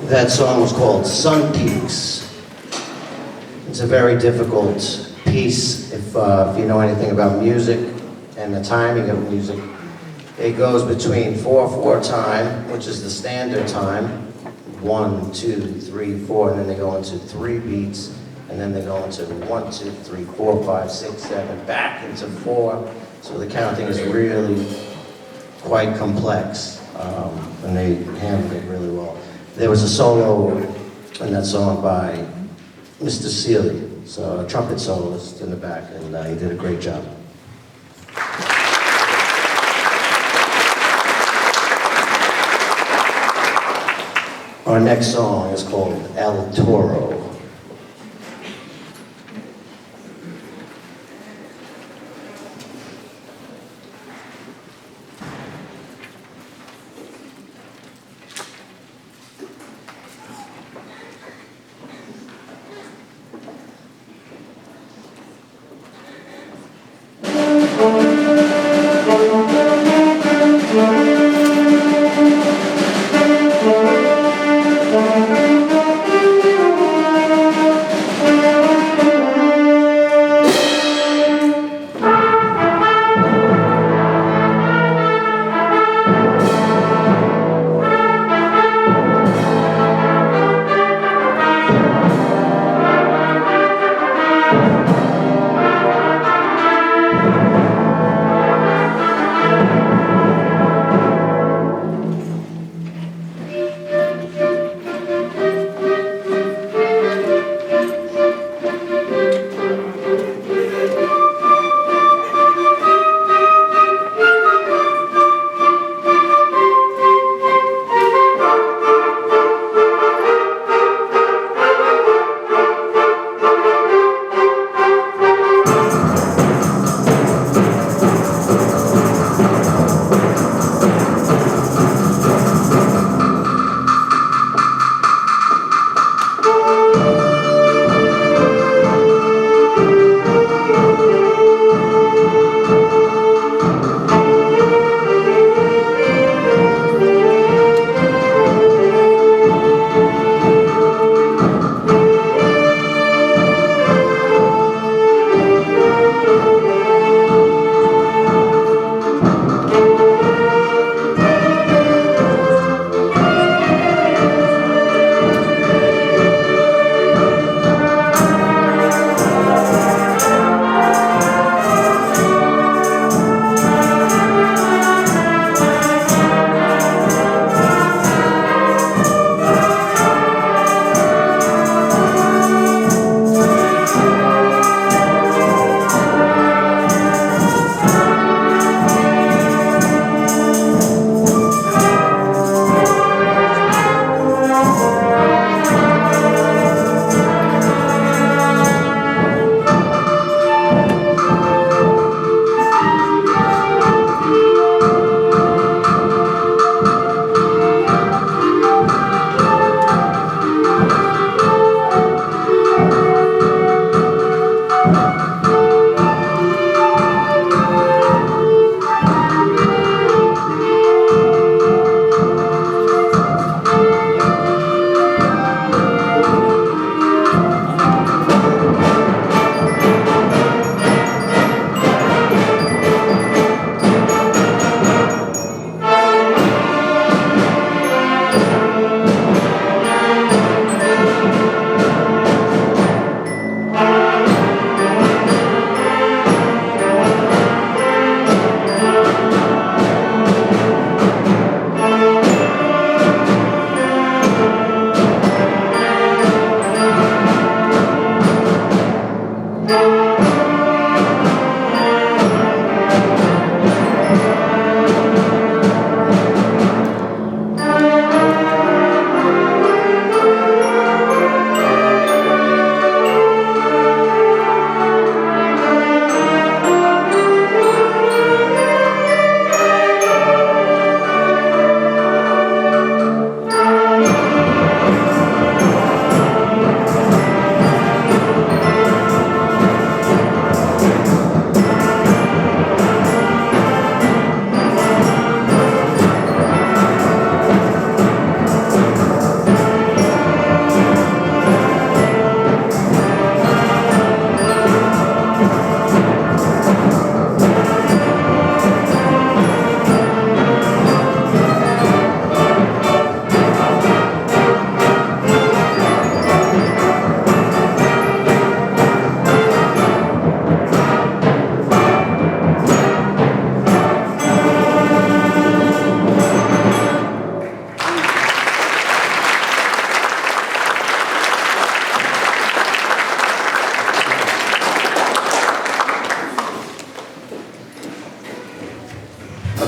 That song was called Sun Peaks. It's a very difficult piece if you know anything about music and the timing of music. It goes between 4/4 time, which is the standard time, 1, 2, 3, 4, and then they go into 3 beats, and then they go into 1, 2, 3, 4, 5, 6, 7, back into 4. So the counting is really quite complex, and they handled it really well. There was a solo in that song by Mr. Seeley, so a trumpet soloist in the back, and he did a great job. Our next song is called El Toro.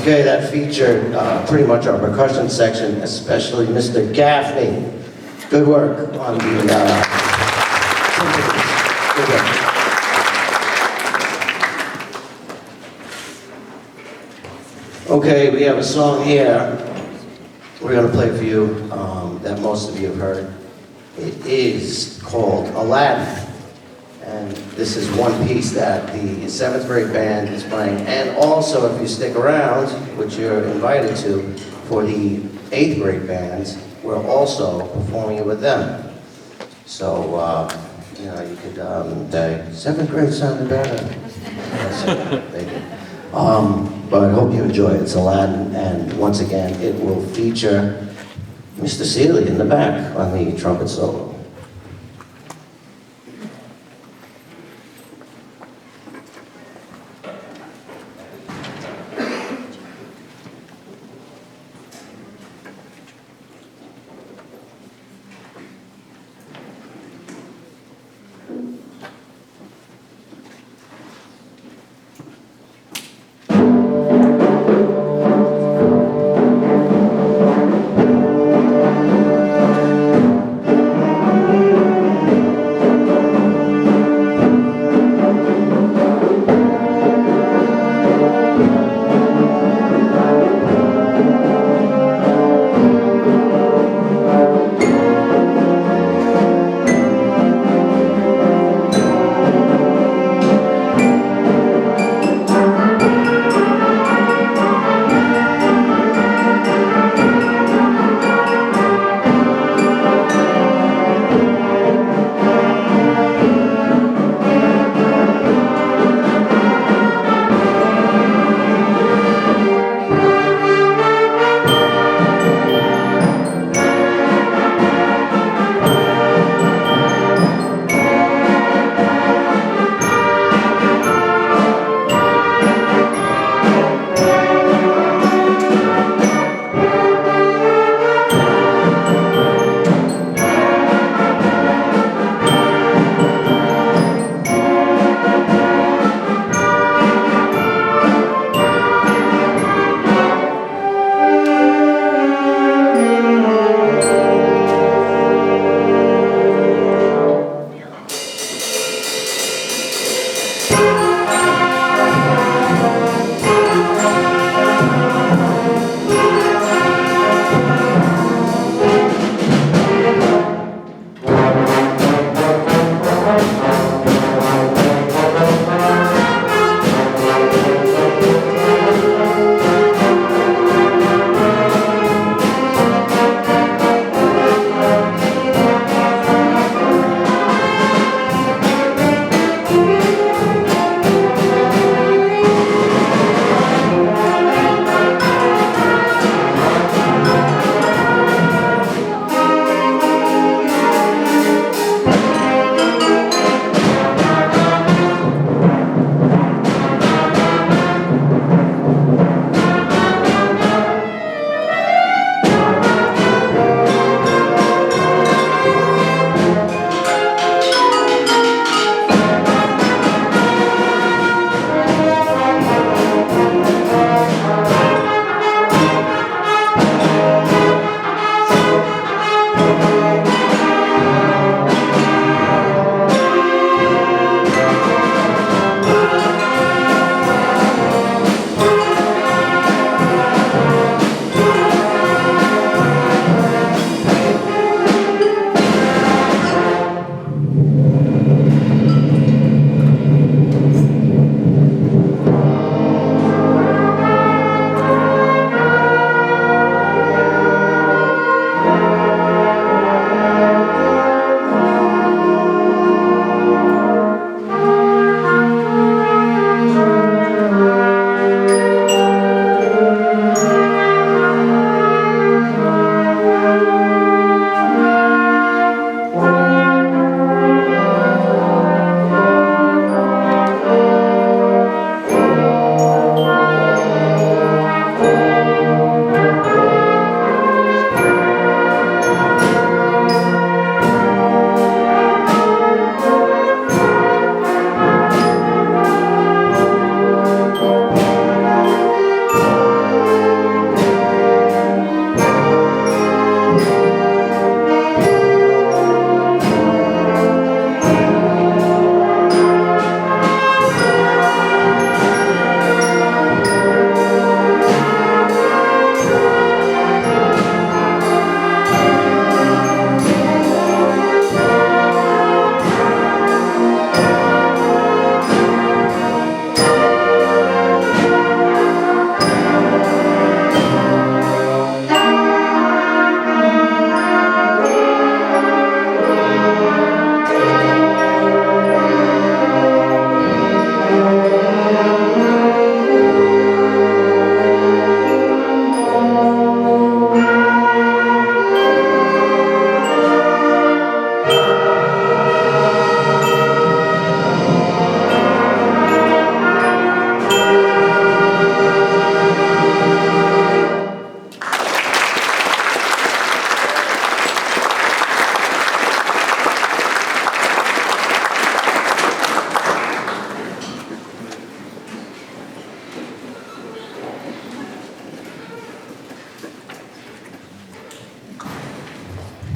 Okay, that featured pretty much our percussion section, especially Mr. Gaffney. Good work on the symphonies. Good work. Okay, we have a song here we're going to play for you that most of you have heard. It is called Aladdin. And this is one piece that the 7th grade band is playing. And also, if you stick around, which you're invited to, for the 8th grade bands, we're also performing it with them. So, you know, you could say, 7th grade sounded better. Yes, they did. But I hope you enjoy it. It's Aladdin, and once again, it will feature Mr. Seeley in the back on the trumpet solo.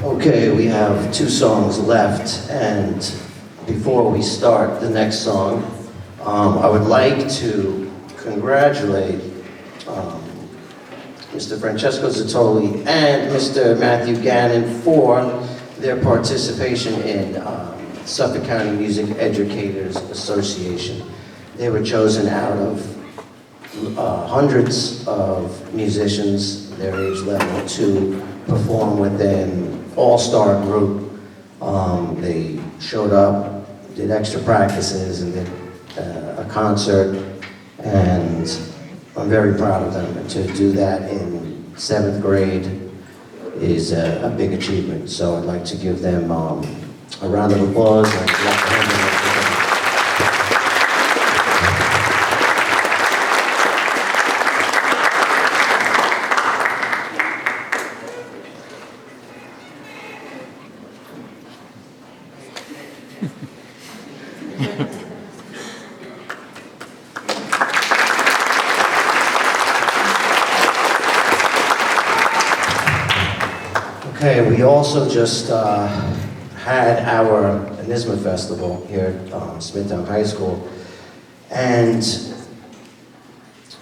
Okay, we have two songs left, and before we start the next song, I would like to congratulate Mr. Francesco Zattoli and Mr. Matthew Gannon for their participation in Suffolk County Music Educators Association. They were chosen out of hundreds of musicians, their age level, to perform with an all-star group. They showed up, did extra practices, and did a concert, and I'm very proud of them. And to do that in 7th grade is a big achievement. So I'd like to give them a round of applause. And I'd like to hand it over to them. Okay, we also just had our NISMA festival here at Smithtown High School, and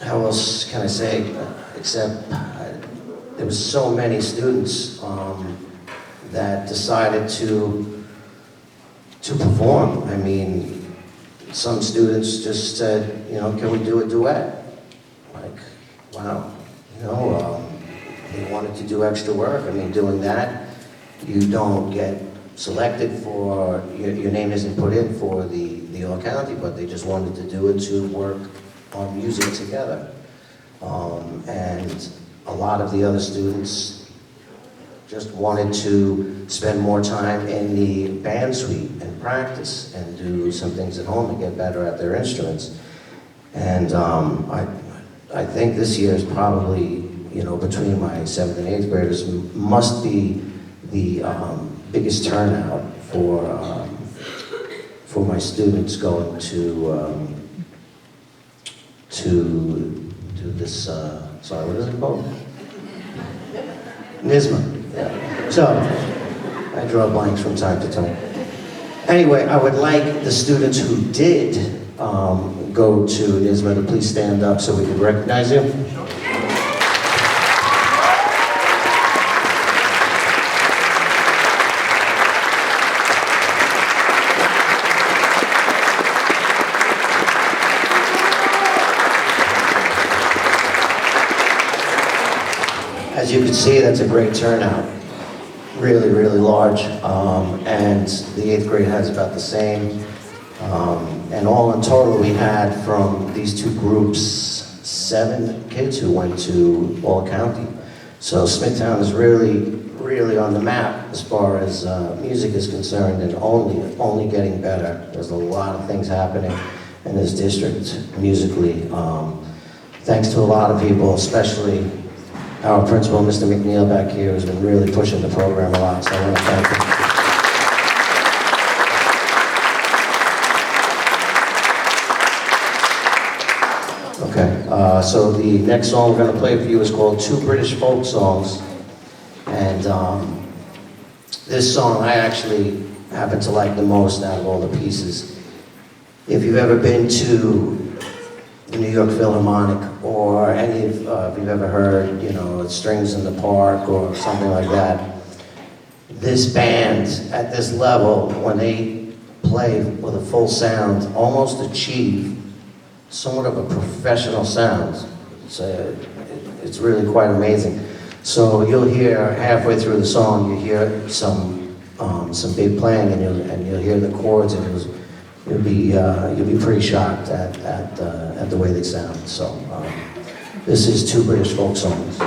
how else can I say, except there was so many students that decided to perform. I mean, some students just said, you know, can we do a duet? Like, wow, you know, they wanted to do extra work. I mean, doing that, you don't get selected for, your name isn't put in for the all-county, but they just wanted to do it to work on music together. And a lot of the other students just wanted to spend more time in the band suite and practice and do some things at home to get better at their instruments. And I think this year is probably, you know, between my 7th and 8th graders, must be the biggest turnout for my students going to do this, sorry, what is it called? NISMA. Yeah. So, I draw blanks from time to time. Anyway, I would like the students who did go to NISMA to please stand up so we can recognize you. As you can see, that's a great turnout. Really, really large. And the 8th grade has about the same. And all in total, we had from these two groups, 7 kids who went to all county. So Smithtown is really, really on the map as far as music is concerned, and only getting better. There's a lot of things happening in this district musically. Thanks to a lot of people, especially our principal, Mr. McNeil, back here, has been really pushing the program a lot, so I want to thank him. Okay, so the next song we're going to play for you is called Two British Folk Songs. And this song I actually happen to like the most out of all the pieces. If you've ever been to the New York Philharmonic, or any of, if you've ever heard, you know, Strings in the Park or something like that, this band at this level, when they play with a full sound, almost achieve somewhat of a professional sound. It's really quite amazing. So you'll hear halfway through the song, you hear some big playing, and you'll hear the chords, and you'll be pretty shocked at the way they sound. So this is Two British Folk Songs.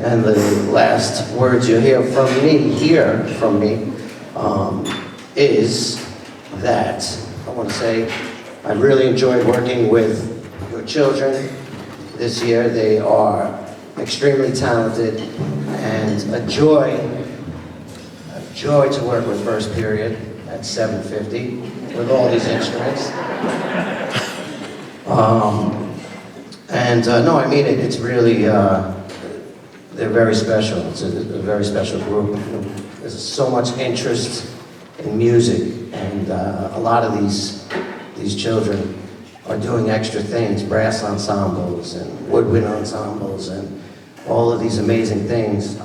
And the last words you'll hear from me, is that I want to say I really enjoyed working with your children this year. They are extremely talented and a joy to work with First Period at 750 with all these instruments. No, I mean it. It's really, they're very special. It's a very special group. There's so much interest in music, and a lot of these children are doing extra things, brass ensembles and woodwind ensembles and all of these amazing things.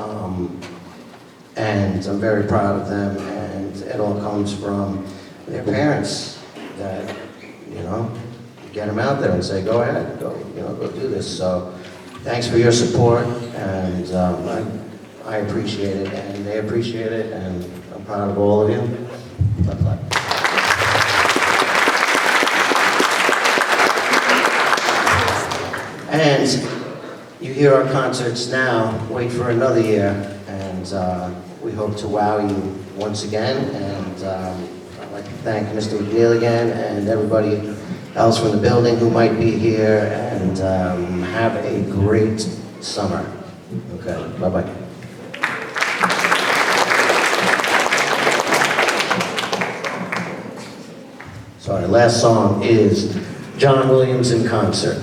And I'm very proud of them, and it all comes from their parents that, get them out there and say, go ahead, go do this. So thanks for your support, and I appreciate it, and they appreciate it, and I'm proud of all of you. Bye-bye. And you hear our concerts now, wait for another year, and we hope to wow you once again. And I'd like to thank Mr. McNeil again and everybody else from the building who might be here, and have a great summer. Okay, bye-bye. So our last song is John Williams in concert.